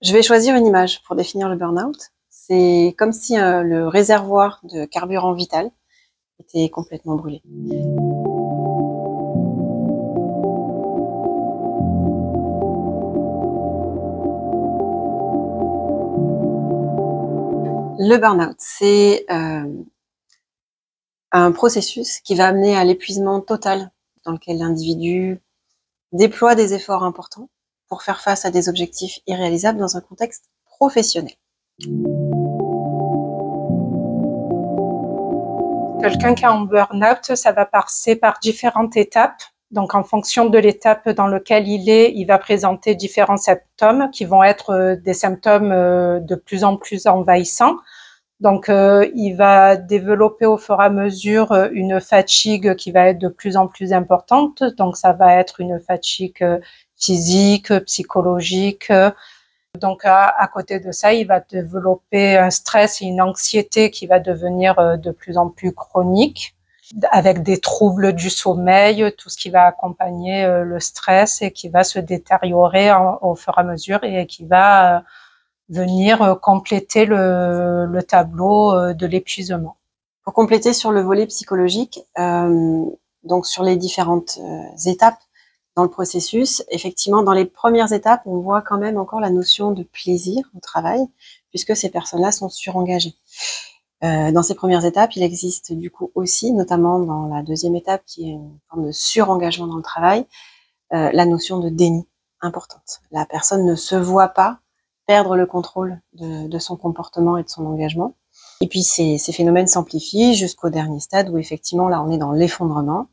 Je vais choisir une image pour définir le burn-out. C'est comme si le réservoir de carburant vital était complètement brûlé. Le burn-out, c'est un processus qui va amener à l'épuisement total, dans lequel l'individu déploie des efforts importants pour faire face à des objectifs irréalisables dans un contexte professionnel. Quelqu'un qui est en burn-out, ça va passer par différentes étapes. Donc, en fonction de l'étape dans laquelle il va présenter différents symptômes qui vont être des symptômes de plus en plus envahissants. Donc, il va développer au fur et à mesure une fatigue qui va être de plus en plus importante. Donc, ça va être une fatigue physique, psychologique. Donc, à côté de ça, il va développer un stress et une anxiété qui va devenir de plus en plus chronique, avec des troubles du sommeil, tout ce qui va accompagner le stress et qui va se détériorer au fur et à mesure et qui va venir compléter le tableau de l'épuisement. Pour compléter sur le volet psychologique, donc sur les différentes étapes dans le processus, effectivement, dans les premières étapes, on voit quand même encore la notion de plaisir au travail, puisque ces personnes-là sont surengagées. Dans ces premières étapes, il existe du coup aussi, notamment dans la deuxième étape, qui est une forme de surengagement dans le travail, la notion de déni importante. La personne ne se voit pas perdre le contrôle de son comportement et de son engagement. Et puis ces phénomènes s'amplifient jusqu'au dernier stade où effectivement là on est dans l'effondrement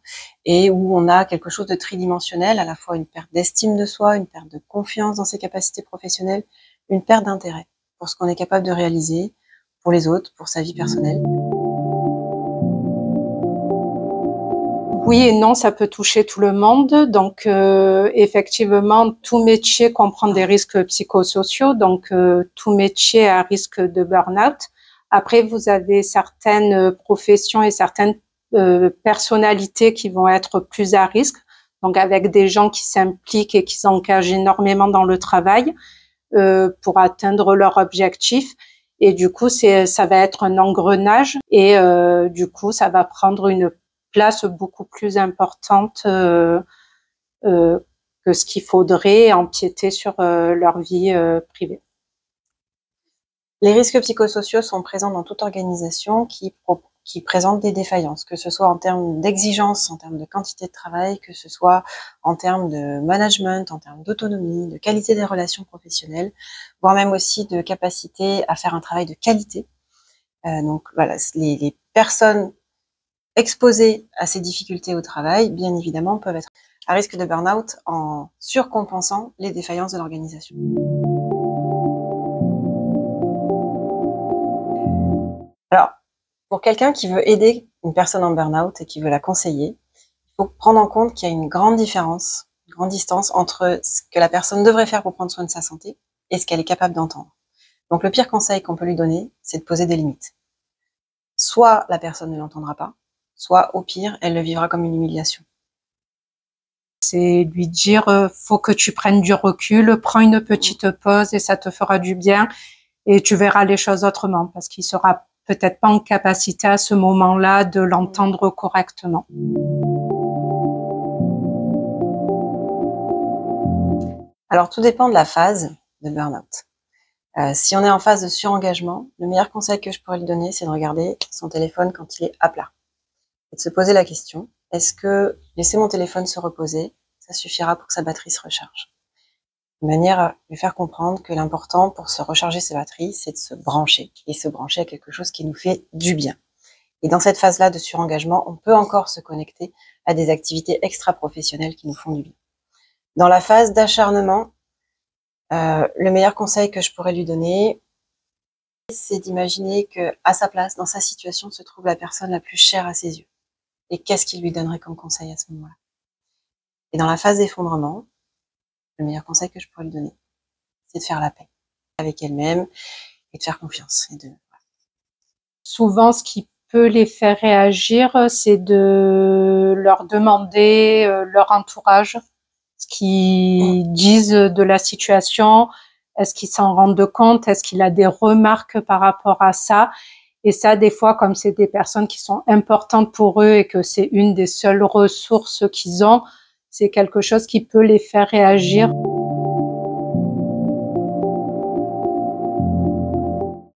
et où on a quelque chose de tridimensionnel, à la fois une perte d'estime de soi, une perte de confiance dans ses capacités professionnelles, une perte d'intérêt pour ce qu'on est capable de réaliser, pour les autres, pour sa vie personnelle. Oui et non, ça peut toucher tout le monde. Donc, effectivement, tout métier comprend des risques psychosociaux. Donc, tout métier a risque de burn-out. Après, vous avez certaines professions et certaines personnalités qui vont être plus à risque. Donc, avec des gens qui s'impliquent et qui s'engagent énormément dans le travail pour atteindre leur objectif. Et du coup, ça va être un engrenage. Et du coup, ça va prendre une place beaucoup plus importante que ce qu'il faudrait empiéter sur leur vie privée. Les risques psychosociaux sont présents dans toute organisation qui présente des défaillances, que ce soit en termes d'exigence, en termes de quantité de travail, que ce soit en termes de management, en termes d'autonomie, de qualité des relations professionnelles, voire même aussi de capacité à faire un travail de qualité. Donc voilà, les personnes exposées à ces difficultés au travail, bien évidemment, peuvent être à risque de burn-out en surcompensant les défaillances de l'organisation. Alors, pour quelqu'un qui veut aider une personne en burn-out et qui veut la conseiller, il faut prendre en compte qu'il y a une grande différence, une grande distance entre ce que la personne devrait faire pour prendre soin de sa santé et ce qu'elle est capable d'entendre. Donc le pire conseil qu'on peut lui donner, c'est de poser des limites. Soit la personne ne l'entendra pas, soit au pire, elle le vivra comme une humiliation. C'est lui dire, faut que tu prennes du recul, prends une petite pause et ça te fera du bien et tu verras les choses autrement parce qu'il sera peut-être pas en capacité à ce moment-là de l'entendre correctement. Alors tout dépend de la phase de burn-out. Si on est en phase de surengagement, le meilleur conseil que je pourrais lui donner, c'est de regarder son téléphone quand il est à plat. Et de se poser la question, est-ce que laisser mon téléphone se reposer, ça suffira pour que sa batterie se recharge? De manière à lui faire comprendre que l'important pour se recharger ses batteries, c'est de se brancher, et se brancher à quelque chose qui nous fait du bien. Et dans cette phase-là de surengagement, on peut encore se connecter à des activités extra-professionnelles qui nous font du bien. Dans la phase d'acharnement, le meilleur conseil que je pourrais lui donner, c'est d'imaginer que, à sa place, dans sa situation, se trouve la personne la plus chère à ses yeux. Et qu'est-ce qu'il lui donnerait comme conseil à ce moment-là? Et dans la phase d'effondrement, le meilleur conseil que je pourrais lui donner, c'est de faire la paix avec elle-même et de faire confiance. Souvent, ce qui peut les faire réagir, c'est de leur demander leur entourage, ce qu'ils disent de la situation, Est-ce qu'ils s'en rendent compte? Est-ce qu'il a des remarques par rapport à ça? Et ça, des fois, comme c'est des personnes qui sont importantes pour eux et que c'est une des seules ressources qu'ils ont, c'est quelque chose qui peut les faire réagir.